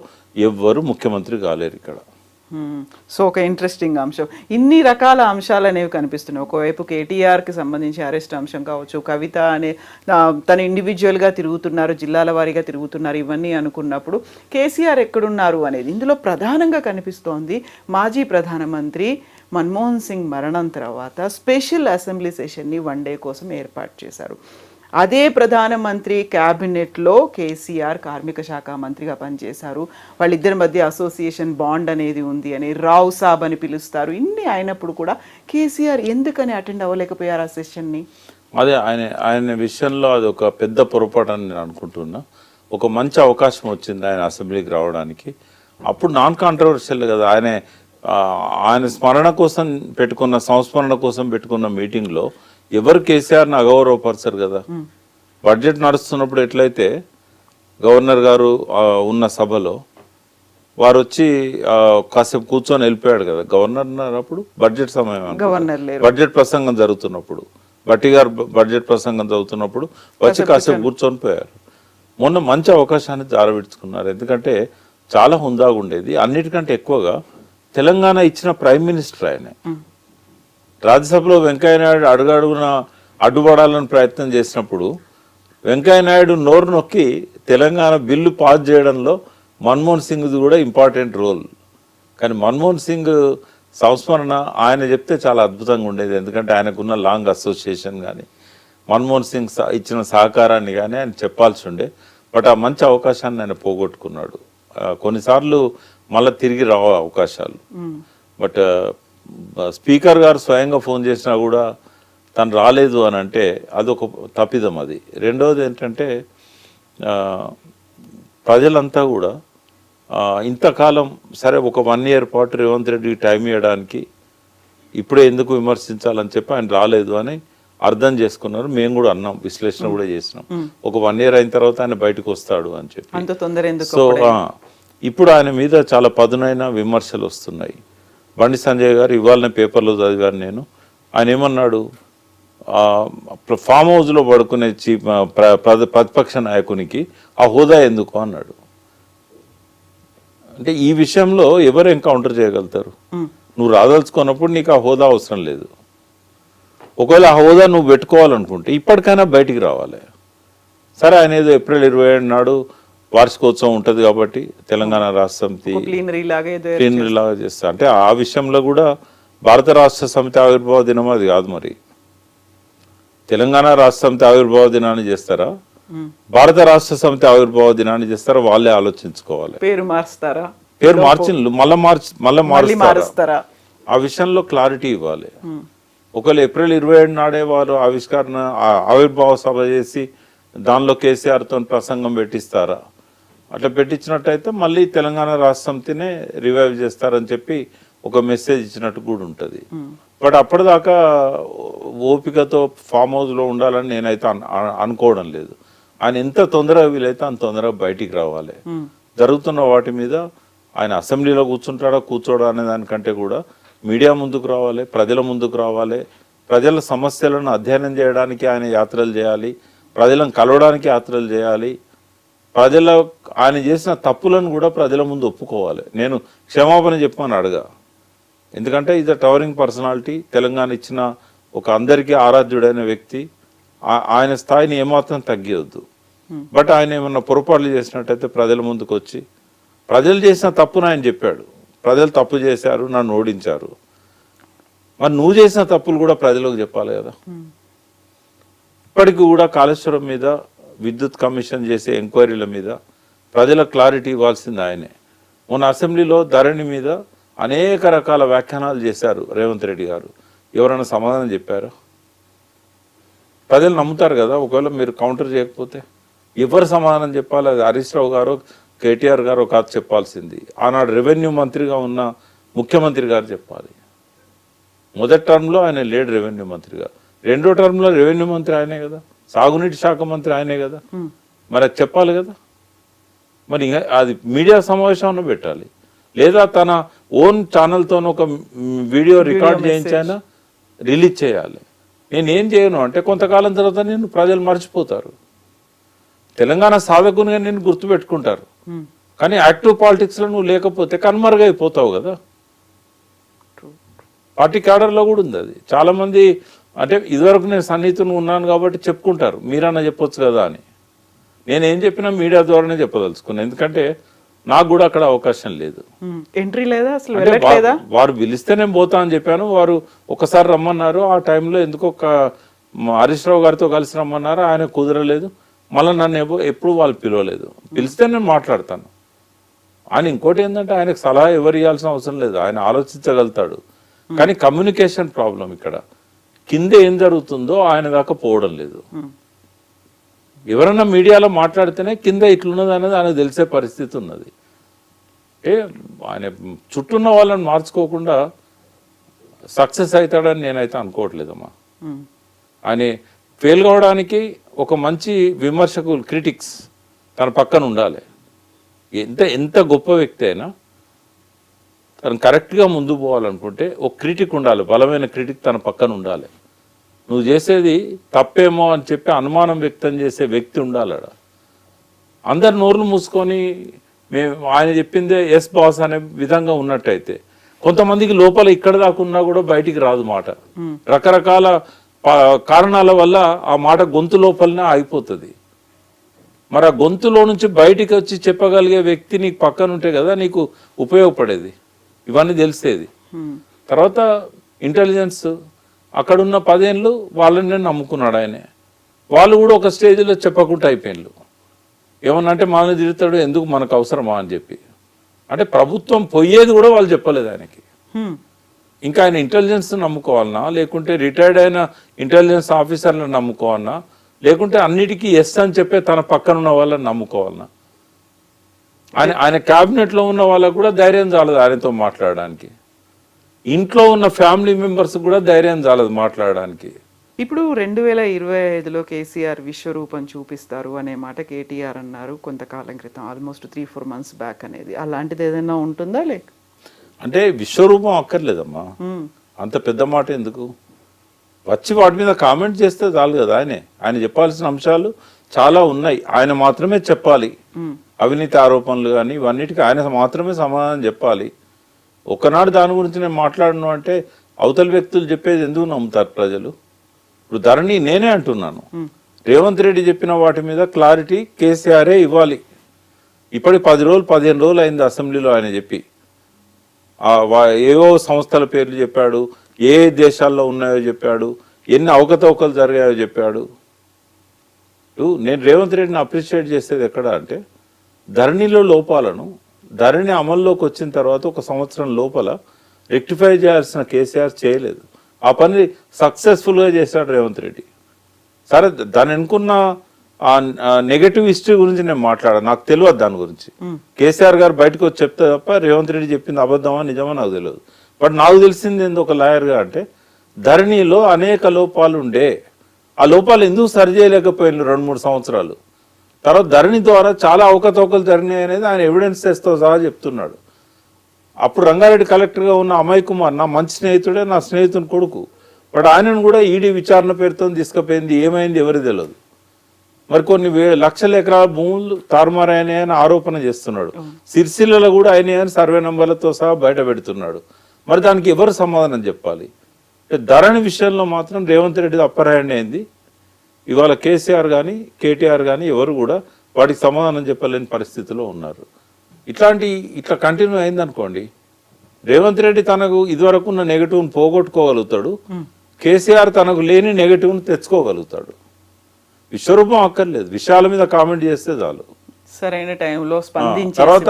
ఎవ్వరు ముఖ్యమంత్రి కాలేరు ఇక్కడ. సో ఒక ఇంట్రెస్టింగ్ అంశం. ఇన్ని రకాల అంశాలు అనేవి కనిపిస్తున్నాయి. ఒకవైపు కేటీఆర్కి సంబంధించి అరెస్ట్ అంశం కావచ్చు, కవిత అనే తన ఇండివిజువల్గా తిరుగుతున్నారు, జిల్లాల వారీగా తిరుగుతున్నారు, ఇవన్నీ అనుకున్నప్పుడు కేసీఆర్ ఎక్కడున్నారు అనేది ఇందులో ప్రధానంగా కనిపిస్తోంది. మాజీ ప్రధానమంత్రి మన్మోహన్ సింగ్ మరణం తర్వాత స్పెషల్ అసెంబ్లీ సెషన్ని 1 day కోసం ఏర్పాటు చేశారు. అదే ప్రధానమంత్రి క్యాబినెట్లో కేసీఆర్ కార్మిక శాఖ మంత్రిగా పనిచేశారు. వాళ్ళిద్దరి మధ్య అసోసియేషన్ బాండ్ అనేది ఉంది అని రావు సాబ్ అని పిలుస్తారు. ఇన్ని అయినప్పుడు కూడా కేసీఆర్ ఎందుకని అటెండ్ అవ్వలేకపోయారు ఆ సెషన్ని? అదే ఆయన విషయంలో అది ఒక పెద్ద పొరపాటు అని నేను అనుకుంటున్నా. ఒక మంచి అవకాశం వచ్చింది ఆయన అసెంబ్లీకి రావడానికి. అప్పుడు నాన్ కాంట్రవర్షియల్ కదా. ఆయన స్మరణ కోసం పెట్టుకున్న, సంస్మరణ కోసం పెట్టుకున్న మీటింగ్లో ఎవరు కేసీఆర్ని అగౌరవపరచరు కదా. బడ్జెట్ నడుస్తున్నప్పుడు ఎట్లయితే గవర్నర్ గారు ఉన్న సభలో వారు వచ్చి కాసేపు కూర్చొని వెళ్ళిపోయాడు కదా గవర్నర్. అప్పుడు బడ్జెట్ సమయం, బడ్జెట్ ప్రసంగం జరుగుతున్నప్పుడు, బట్టి గారు బడ్జెట్ ప్రసంగం చదువుతున్నప్పుడు వచ్చి కాసేపు కూర్చొని పోయారు. మొన్న మంచి అవకాశాన్ని జారవిడ్చుకున్నారు. ఎందుకంటే చాలా హుందాగా ఉండేది. అన్నిటికంటే ఎక్కువగా తెలంగాణ ఇచ్చిన ప్రైమ్ మినిస్టర్ ఆయనే. రాజ్యసభలో వెంకయ్యనాయుడు అడుగడుగున అడ్డుపడాలని ప్రయత్నం చేసినప్పుడు వెంకయ్యనాయుడు నోరు నొక్కి తెలంగాణ బిల్లు పాస్ చేయడంలో మన్మోహన్ సింగ్ది కూడా ఇంపార్టెంట్ రోల్. కానీ మన్మోహన్ సింగ్ సంస్మరణ ఆయన చెప్తే చాలా అద్భుతంగా ఉండేది. ఎందుకంటే ఆయనకున్న లాంగ్ అసోసియేషన్ కానీ, మన్మోహన్ సింగ్ ఇచ్చిన సహకారాన్ని కానీ ఆయన చెప్పాల్సి ఉండే. బట్ ఆ మంచి అవకాశాన్ని ఆయన పోగొట్టుకున్నాడు. కొన్నిసార్లు మళ్ళీ తిరిగి రావు అవకాశాలు. బట్ స్పీకర్ గారు స్వయంగా ఫోన్ చేసినా కూడా తను రాలేదు అని అంటే అదొక తప్పిదం. అది రెండవది ఏంటంటే ప్రజలంతా కూడా ఇంతకాలం సరే ఒక 1 year పాటు రేవంత్ రెడ్డికి టైం ఇవ్వడానికి ఇప్పుడే ఎందుకు విమర్శించాలని చెప్పి ఆయన రాలేదు అని అర్థం చేసుకున్నారు. మేము కూడా అన్నాం, విశ్లేషణ కూడా చేసినాం. ఒక 1 year అయిన తర్వాత ఆయన బయటకు వస్తాడు అని చెప్పి. అంత తొందర ఎందుకు? సో ఇప్పుడు ఆయన మీద చాలా పదునైన విమర్శలు వస్తున్నాయి. బండి సంజయ్ గారు ఇవాళ పేపర్లో చదివాను నేను, ఆయన ఏమన్నాడు, ఫామ్ హౌస్లో పడుకునే ప్రతిపక్ష నాయకునికి ఆ హోదా ఎందుకు అన్నాడు. అంటే ఈ విషయంలో ఎవరు ఎన్కౌంటర్ చేయగలుగుతారు? నువ్వు రాదలుచుకున్నప్పుడు నీకు ఆ హోదా అవసరం లేదు. ఒకవేళ ఆ హోదా నువ్వు పెట్టుకోవాలనుకుంటే ఇప్పటికైనా బయటికి రావాలి. సరే, ఆయన ఏదో April 27 నాడు వార్షికోత్సవం ఉంటుంది కాబట్టి తెలంగాణ రాష్ట్ర సమితి ప్లీనరీ లాగా చేస్తా అంటే ఆ విషయంలో కూడా భారత రాష్ట్ర సమితి ఆవిర్భావ దినం అది కాదు. మరి తెలంగాణ రాష్ట్ర సమితి ఆవిర్భావ దినాన్ని చేస్తారా, భారత రాష్ట్ర సమితి ఆవిర్భావ దినాన్ని చేస్తారా? వాళ్ళే ఆలోచించుకోవాలి. పేరు మారుస్తారా? పేరు మళ్ళీ మారుస్తారా? ఆ విషయంలో క్లారిటీ ఇవ్వాలి. ఒకవేళ April 27 నాడే వారు ఆవిర్భావ సభ చేసి దానిలో కేసీఆర్తో ప్రసంగం పెట్టిస్తారా? అట్లా పెట్టించినట్టయితే మళ్ళీ తెలంగాణ రాష్ట్ర సమితినే రివైవ్ చేస్తారని చెప్పి ఒక మెసేజ్ ఇచ్చినట్టు కూడా ఉంటుంది. బట్ అప్పటిదాకా ఓపికతో ఫామ్ హౌస్లో ఉండాలని నేనైతే అనుకోవడం లేదు. ఆయన ఎంత తొందరగా వీలైతే అంత తొందరగా బయటికి రావాలి. జరుగుతున్న వాటి మీద ఆయన అసెంబ్లీలో కూర్చోడా అనే దానికంటే కూడా మీడియా ముందుకు రావాలి, ప్రజల ముందుకు రావాలి. ప్రజల సమస్యలను అధ్యయనం చేయడానికి ఆయన యాత్రలు చేయాలి, ప్రజలను కలవడానికి యాత్రలు చేయాలి. ఆయన చేసిన తప్పులను కూడా ప్రజల ముందు ఒప్పుకోవాలి. నేను క్షమాపణ చెప్పమని అడగా, ఎందుకంటే ఇది టవరింగ్ పర్సనాలిటీ, తెలంగాణ ఇచ్చిన ఒక అందరికీ ఆరాధ్యుడైన వ్యక్తి. ఆయన స్థాయిని ఏమాత్రం తగ్గియొద్దు. బట్ ఆయన ఏమన్నా పొరపాట్లు చేసినట్టయితే ప్రజల ముందుకు వచ్చి ప్రజలు చేసిన తప్పును ఆయన చెప్పాడు. ప్రజలు తప్పు చేశారు, నన్ను ఓడించారు. మరి నువ్వు చేసిన తప్పులు కూడా ప్రజలకు చెప్పాలి కదా. ఇప్పటికి కూడా కాళేశ్వరం మీద, విద్యుత్ కమిషన్ చేసే ఎంక్వైరీల మీద ప్రజలకు క్లారిటీ ఇవ్వాల్సింది ఆయనే. మొన్న అసెంబ్లీలో ధరణి మీద అనేక రకాల వ్యాఖ్యానాలు చేశారు రేవంత్ రెడ్డి గారు. ఎవరైనా సమాధానం చెప్పారు? ప్రజలు నమ్ముతారు కదా. ఒకవేళ మీరు కౌంటర్ చేయకపోతే ఎవరు సమాధానం చెప్పాలి? అది హరీష్ రావు గారు, కేటీఆర్ గారు కాదు చెప్పాల్సింది. ఆనాడు రెవెన్యూ మంత్రిగా ఉన్న ముఖ్యమంత్రి గారు చెప్పాలి. మొదటి టర్మ్లో ఆయన లేడు రెవెన్యూ మంత్రిగా, రెండో టర్మ్లో రెవెన్యూ మంత్రి ఆయనే కదా, సాగునీటి శాఖ మంత్రి ఆయనే కదా. మరి అది చెప్పాలి కదా. మరి అది మీడియా సమావేశంలో పెట్టాలి, లేదా తన ఓన్ ఛానల్తో ఒక వీడియో రికార్డ్ చేయించైనా రిలీజ్ చేయాలి. నేనేం చేయను అంటే కొంతకాలం తర్వాత నేను ప్రజలు మర్చిపోతారు. తెలంగాణ సాధకునిగా నేను గుర్తుపెట్టుకుంటారు, కానీ యాక్టివ్ పాలిటిక్స్లో నువ్వు లేకపోతే కనుమరుగైపోతావు కదా. పార్టీ క్యాడర్లో కూడా ఉంది అది. చాలామంది అంటే ఇదివరకు నేను సన్నిహితుని ఉన్నాను కాబట్టి చెప్పుకుంటారు, మీరన్నా చెప్పొచ్చు కదా అని. నేనేం చెప్పినా మీడియా ద్వారానే చెప్పదలుచుకున్నాను, ఎందుకంటే నాకు కూడా అక్కడ అవకాశం లేదు. ఎంట్రీ లేదా అసలు? వారు పిలిస్తే నేను పోతా అని చెప్పాను. వారు ఒకసారి రమ్మన్నారు. ఆ టైంలో ఎందుకో హరీష్ రావు గారితో కలిసి రమ్మన్నారు, ఆయన కుదరలేదు. మళ్ళీ నన్ను ఎప్పుడు వాళ్ళు పిలవలేదు. పిలిస్తే నేను మాట్లాడతాను. ఆయన ఇంకోటి ఏంటంటే ఆయనకు సలహా ఎవరు ఇవ్వాల్సిన అవసరం లేదు, ఆయన ఆలోచించగలుగుతాడు. కానీ కమ్యూనికేషన్ ప్రాబ్లం ఇక్కడ. కింద ఏం జరుగుతుందో ఆయన దాకా పోవడం లేదు. ఎవరన్నా మీడియాలో మాట్లాడితేనే కింద ఇట్లున్నది అనేది ఆయనకు తెలిసే పరిస్థితి ఉన్నది. ఆయన చుట్టూన్న వాళ్ళని మార్చుకోకుండా సక్సెస్ అవుతాడని నేనైతే అనుకోవట్లేదమ్మా. ఆయన ఫెయిల్ కావడానికి ఒక మంచి విమర్శకులు, క్రిటిక్స్ తన పక్కన ఉండాలి. ఎంత గొప్ప వ్యక్తి అయినా తను కరెక్ట్గా ముందు పోవాలనుకుంటే ఒక క్రిటిక్ ఉండాలి, బలమైన క్రిటిక్ తన పక్కన ఉండాలి. నువ్వు చేసేది తప్పేమో అని చెప్పి అనుమానం వ్యక్తం చేసే వ్యక్తి ఉండాలి. అందరు నోర్లు మూసుకొని ఆయన చెప్పిందే ఎస్ బాస్ అనే విధంగా ఉన్నట్టయితే కొంతమందికి లోపల ఇక్కడ దాకా ఉన్నా కూడా బయటికి రాదు మాట. రకరకాల కారణాల వల్ల ఆ మాట గొంతు లోపలనే ఆగిపోతుంది. మరి ఆ గొంతులో నుంచి బయటికి వచ్చి చెప్పగలిగే వ్యక్తి నీకు పక్కన ఉంటే కదా నీకు ఉపయోగపడేది, ఇవన్నీ తెలిసేది. తర్వాత ఇంటెలిజెన్స్ అక్కడున్న 10 ఏళ్ళు వాళ్ళని నమ్ముకున్నాడు ఆయనే. వాళ్ళు కూడా ఒక స్టేజ్లో చెప్పకుండా అయిపోయినారు. ఏమన్నంటే మనల్ని తిరుగుతాడు, ఎందుకు మనకు అవసరమా అని చెప్పి. అంటే ప్రభుత్వం పోయేది కూడా వాళ్ళు చెప్పలేదు ఆయనకి. ఇంకా ఆయన ఇంటెలిజెన్స్ నమ్ముకోవాలన్నా, లేకుంటే రిటైర్డ్ అయిన ఇంటెలిజెన్స్ ఆఫీసర్లను నమ్ముకోవాలన్నా, లేకుంటే అన్నిటికీ ఎస్ అని చెప్పే తన పక్కన ఉన్న వాళ్ళని నమ్ముకోవాలన్నా. ఆయన క్యాబినెట్ లో ఉన్న వాళ్ళకు కూడా ధైర్యం చాలదు ఆయనతో మాట్లాడడానికి, ఇంట్లో ఉన్న ఫ్యామిలీ మెంబర్స్ కూడా ధైర్యం చాలదు మాట్లాడడానికి. ఇప్పుడు 2025లో కేసీఆర్ విశ్వరూపం చూపిస్తారు అనే మాట కేటీఆర్ అన్నారు కొంతకాలం క్రితం, ఆల్మోస్ట్ 3-4 months బ్యాక్ అనేది. అలాంటిది ఏదైనా ఉంటుందా? లేక అంటే విశ్వరూపం అక్కర్లేదమ్మా, అంత పెద్ద మాట ఎందుకు, వచ్చి వాటి మీద కామెంట్ చేస్తే చాలు కదా. ఆయన చెప్పాల్సిన అంశాలు చాలా ఉన్నాయి, ఆయన మాత్రమే చెప్పాలి. అవినీతి ఆరోపణలు కానీ ఇవన్నిటికీ ఆయన మాత్రమే సమాధానం చెప్పాలి. ఒకనాడు దాని గురించి నేను మాట్లాడను అంటే అవతల వ్యక్తులు చెప్పేది ఎందుకు నమ్ముతారు ప్రజలు? ఇప్పుడు ధరణి నేనే అంటున్నాను, రేవంత్ రెడ్డి చెప్పిన వాటి మీద క్లారిటీ కేసీఆరే ఇవ్వాలి. ఇప్పటికి 10 రోజులు 15 రోజులు అయింది అసెంబ్లీలో ఆయన చెప్పి, ఏవో సంస్థల పేర్లు చెప్పాడు, ఏ దేశాల్లో ఉన్నాయో చెప్పాడు, ఎన్ని అవకతవకలు జరిగాయో చెప్పాడు. నేను రేవంత్ రెడ్డిని అప్రిషియేట్ చేసేది ఎక్కడ అంటే, ధరణిలో లోపాలను ధరణి అమల్లోకి వచ్చిన తర్వాత 1 సంవత్సరం లోపల రెక్టిఫై చేయాల్సిన కేసీఆర్ చేయలేదు. ఆ పని సక్సెస్ఫుల్గా చేశాడు రేవంత్ రెడ్డి. సరే, దాని అనుకున్న నెగటివ్ హిస్టరీ గురించి నేను మాట్లాడాను, నాకు తెలియదు దాని గురించి. కేసీఆర్ గారు బయటకు వచ్చి చెప్తే తప్ప రేవంత్ రెడ్డి చెప్పింది అబద్ధమా నిజమా నాకు తెలియదు. బట్ నాకు తెలిసింది ఏంది ఒక లాయర్గా అంటే, ధరణిలో అనేక లోపాలు ఉండే, ఆ లోపాలు ఎందుకు సరి చేయలేకపోయినారు 2-3 సంవత్సరాలు. తర్వాత ధరణి ద్వారా చాలా అవకతవకలు జరిగినాయి అనేది ఆయన ఎవిడెన్సెస్తో సహా చెప్తున్నాడు. అప్పుడు రంగారెడ్డి కలెక్టర్గా ఉన్న అమయ్ కుమార్ నా మంచి స్నేహితుడే, నా స్నేహితుని కొడుకు. బట్ ఆయనను కూడా ఈడీ విచారణ పేరుతో తీసుకుపోయింది, ఏమైంది ఎవరికి తెలియదు. మరి కొన్ని లక్షల ఎకరాల భూములు తారుమారైనాయని ఆరోపణ చేస్తున్నాడు. సిరిసిల్లలో కూడా అయినాయని సర్వే నంబర్లతో సహా బయట పెడుతున్నాడు. మరి దానికి ఎవరు సమాధానం చెప్పాలి? ధరణి విషయంలో మాత్రం రేవంత్ రెడ్డి అప్పర్ హ్యాండ్ అయింది. ఇవాళ కేసీఆర్ కానీ కేటీఆర్ కానీ ఎవరు కూడా వాటికి సమాధానం చెప్పలేని పరిస్థితిలో ఉన్నారు. ఇట్లా కంటిన్యూ అయిందనుకోండి, రేవంత్ రెడ్డి తనకు ఇదివరకు ఉన్న నెగటివ్ని పోగొట్టుకోగలుగుతాడు, కేసీఆర్ తనకు లేని నెగటివ్ని తెచ్చుకోగలుగుతాడు. విశ్వరూపం అక్కర్లేదు, విషయాల మీద కామెంట్ చేస్తే చాలు. సరైన టైంలో స్పందించి తర్వాత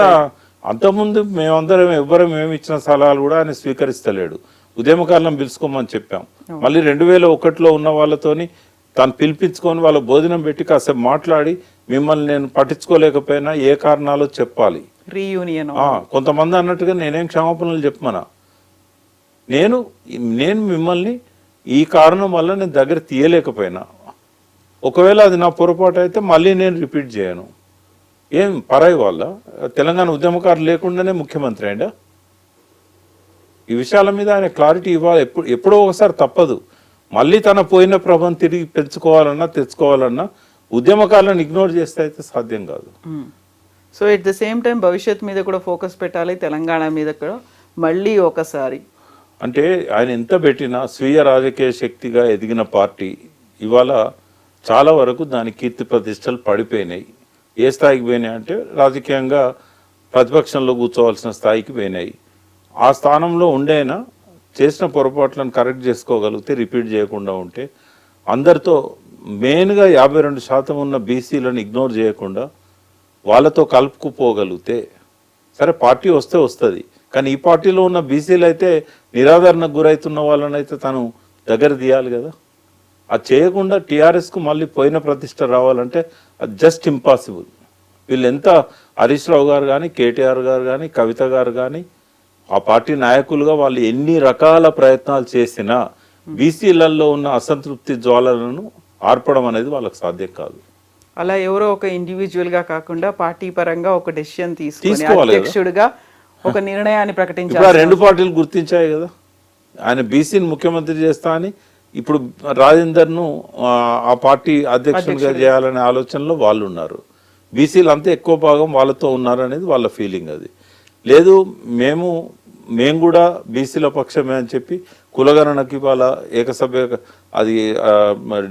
అంతకుముందు మేమందరం ఎవ్వరం ఏమి ఇచ్చిన సలహాలు కూడా ఆయన స్వీకరిస్తలేడు. ఉద్యమకాలం పిలుచుకోమని చెప్పాం, మళ్ళీ 2001లో ఉన్న వాళ్ళతోని తను పిలిపించుకొని వాళ్ళ భోజనం పెట్టి కాసేపు మాట్లాడి, మిమ్మల్ని నేను పట్టించుకోలేకపోయినా ఏ కారణాలో చెప్పాలి, రీయూనియన్. కొంతమంది అన్నట్టుగా నేనేం క్షమాపణలు చెప్పమనా, నేను మిమ్మల్ని ఈ కారణం వల్ల నేను దగ్గర తీయలేకపోయినా, ఒకవేళ అది నా పొరపాటు అయితే మళ్ళీ నేను రిపీట్ చేయను. ఏం పరాయి వాళ్ళ తెలంగాణ ఉద్యమకారులు లేకుండానే ముఖ్యమంత్రి అయిందా? ఈ విషయాల మీద ఆయన క్లారిటీ ఇవ్వాలి. ఎప్పుడో ఒకసారి తప్పదు. మళ్ళీ తన పోయిన ప్రభను తిరిగి పెంచుకోవాలన్నా తెచ్చుకోవాలన్నా ఉద్యమకాలను ఇగ్నోర్ చేస్తే అయితే సాధ్యం కాదు. So at the same time భవిష్యత్ మీద కూడా ఫోకస్ పెట్టాలి, తెలంగాణ మీద కూడా మళ్ళీ ఒకసారి. అంటే ఆయన ఎంత పెట్టినా స్వీయ రాజకీయ శక్తిగా ఎదిగిన పార్టీ ఇవాళ చాలా వరకు దాని కీర్తి ప్రతిష్టలు పడిపోయినాయి. ఏ స్థాయికి పోయినాయి అంటే రాజకీయంగా ప్రతిపక్షంలో కూర్చోవలసిన స్థాయికి పోయినాయి. ఆ స్థానంలో ఉండేనా చేసిన పొరపాట్లను కరెక్ట్ చేసుకోగలిగితే, రిపీట్ చేయకుండా ఉంటే, అందరితో మెయిన్గా 52% ఉన్న బీసీలను ఇగ్నోర్ చేయకుండా వాళ్ళతో కలుపుకుపోగలిగితే, సరే పార్టీ వస్తే వస్తుంది, కానీ ఈ పార్టీలో ఉన్న బీసీలు అయితే నిరాదరణకు గురవుతున్న వాళ్ళని అయితే తను దగ్గర తీయాలి కదా. అది చేయకుండా టీఆర్ఎస్కు మళ్ళీ పోయిన ప్రతిష్ట రావాలంటే అది జస్ట్ ఇంపాసిబుల్. వీళ్ళు ఎంత హరీష్ రావు గారు కానీ, కేటీఆర్ గారు కానీ, కవిత గారు కానీ, ఆ పార్టీ నాయకులుగా వాళ్ళు ఎన్ని రకాల ప్రయత్నాలు చేసినా బీసీలలో ఉన్న అసంతృప్తి జ్వాలలను ఆర్పడం అనేది వాళ్ళకి సాధ్యం కాదు. అలా ఎవరో ఒక ఇండివిజువల్ గా కాకుండా పార్టీ పరంగా ఒక డెసిషన్ తీసుకోవాలి, అధ్యక్షుడిగా ఒక నిర్ణయాన్ని ప్రకటించాలి. 2 పార్టీలు గుర్తించాయి కదా, ఆయన బీసీని ముఖ్యమంత్రి చేస్తా అని. ఇప్పుడు రాజేందర్ను ఆ పార్టీ అధ్యక్షుడిగా చేయాలనే ఆలోచనలో వాళ్ళు ఉన్నారు. బీసీలు అంతా ఎక్కువ భాగం వాళ్ళతో ఉన్నారు అనేది వాళ్ళ ఫీలింగ్. అది లేదు, మేము కూడా బీసీల పక్షమే అని చెప్పి కులగణనకి వాళ్ళ ఏకసభ్య అది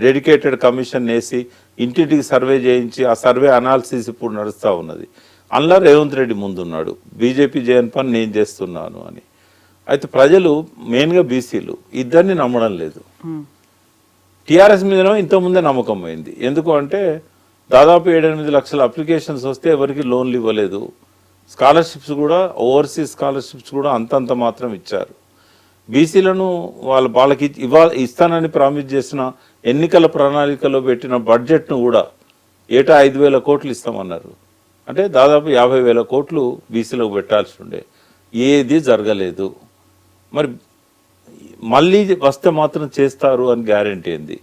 డెడికేటెడ్ కమిషన్ వేసి ఇంటింటికి సర్వే చేయించి ఆ సర్వే అనాలిసిస్ ఇప్పుడు నడుస్తూ ఉన్నది. అందులో రేవంత్ రెడ్డి ముందున్నాడు, బీజేపీ చేయని పని నేను చేస్తున్నాను అని. అయితే ప్రజలు మెయిన్గా బీసీలు ఇద్దరిని నమ్మడం లేదు. టీఆర్ఎస్ మీదనో ఇంతకుముందే నమ్మకం పోయింది. ఎందుకు అంటే దాదాపు 7-8 లక్షల అప్లికేషన్స్ వస్తే ఎవరికి లోన్లు ఇవ్వలేదు. స్కాలర్షిప్స్ కూడా, ఓవర్సీస్ స్కాలర్షిప్స్ కూడా అంతంత మాత్రం ఇచ్చారు. బీసీలను వాళ్ళకి ఇస్తానని ప్రామిస్ చేసిన ఎన్నికల ప్రణాళికలో పెట్టిన బడ్జెట్ను కూడా ఏటా 5,000 కోట్లు ఇస్తామన్నారు. అంటే దాదాపు 50,000 కోట్లు బీసీలకు పెట్టాల్సి ఉండే, ఏది జరగలేదు. మరి మళ్ళీ వస్తే మాత్రం చేస్తారు అని గ్యారెంటీ ఏంది?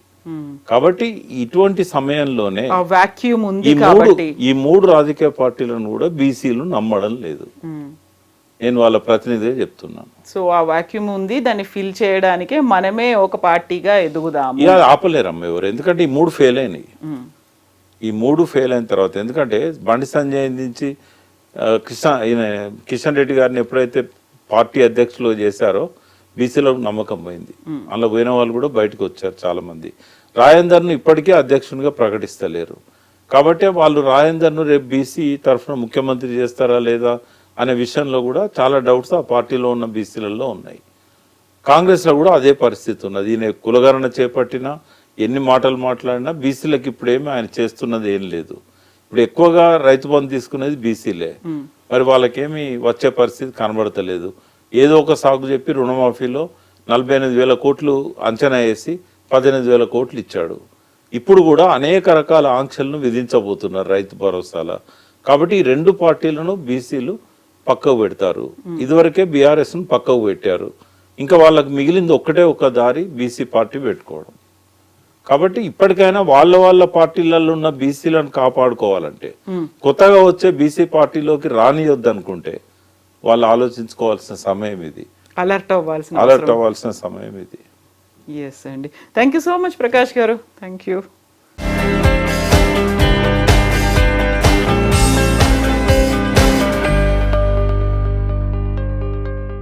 కాబట్టి ఇటువంటి సమయంలోనే వాక్యూమ్ ఉంది కాబట్టి ఈ మూడు రాజకీయ పార్టీలను కూడా బీసీలు నమ్మడం లేదు. నేను వాళ్ళ ప్రతినిధిగా చెప్తున్నాను. సో ఆ వాక్యూమ్ ఉంది, దాన్ని ఫిల్ చేయడానికే మనమే ఒక పార్టీగా ఎదుగుదాము. ఇక ఆపలేరమ్మ ఎవరు, ఎందుకంటే ఈ మూడు ఫెయిల్ అయినాయి. ఈ మూడు ఫెయిల్ అయిన తర్వాత, ఎందుకంటే బండి సంజయ్ నుంచి కిషన్ రెడ్డి గారిని ఎప్పుడైతే పార్టీ అధ్యక్షులు చేశారో బీసీలో నమ్మకం పోయింది. అందులో పోయిన వాళ్ళు కూడా బయటకు వచ్చారు చాలా మంది. రాజేందర్ను ఇప్పటికే అధ్యక్షునిగా ప్రకటిస్తలేరు. కాబట్టి వాళ్ళు రాజేందర్ను రేపు బీసీ తరఫున ముఖ్యమంత్రి చేస్తారా లేదా అనే విషయంలో కూడా చాలా డౌట్స్ ఆ పార్టీలో ఉన్న బీసీలలో ఉన్నాయి. కాంగ్రెస్లో కూడా అదే పరిస్థితి ఉన్నది. ఈయన కులగణన చేపట్టినా ఎన్ని మాటలు మాట్లాడినా బీసీలకు ఇప్పుడేమీ ఆయన చేస్తున్నది ఏం లేదు. ఇప్పుడు ఎక్కువగా రైతు బంధు తీసుకునేది బీసీలే. మరి వాళ్ళకేమి వచ్చే పరిస్థితి కనబడతలేదు. ఏదో ఒక సాగు చెప్పి రుణమాఫీలో 48,000 కోట్లు అంచనా వేసి 18,000 కోట్లు ఇచ్చాడు. ఇప్పుడు కూడా అనేక రకాల ఆంక్షలను విధించబోతున్నారు రైతు భరోసాల. కాబట్టి ఈ రెండు పార్టీలను బీసీలు పక్కకు పెడతారు. ఇదివరకే బీఆర్ఎస్ను పక్కకు పెట్టారు. ఇంకా వాళ్ళకి మిగిలింది ఒక్కటే ఒక దారి, బీసీ పార్టీ పెట్టుకోవడం. కాబట్టి ఇప్పటికైనా వాళ్ళ పార్టీలలో ఉన్న బీసీలను కాపాడుకోవాలంటే, కొత్తగా వచ్చే బీసీ పార్టీలోకి రానియొద్దు అనుకుంటే వాళ్ళు ఆలోచించుకోవాల్సిన సమయం ఇది. అలర్ట్ అవ్వాల్సిన సమయం ఇది. ఎస్ అండి. Thank you so much Prakash garu. Thank you.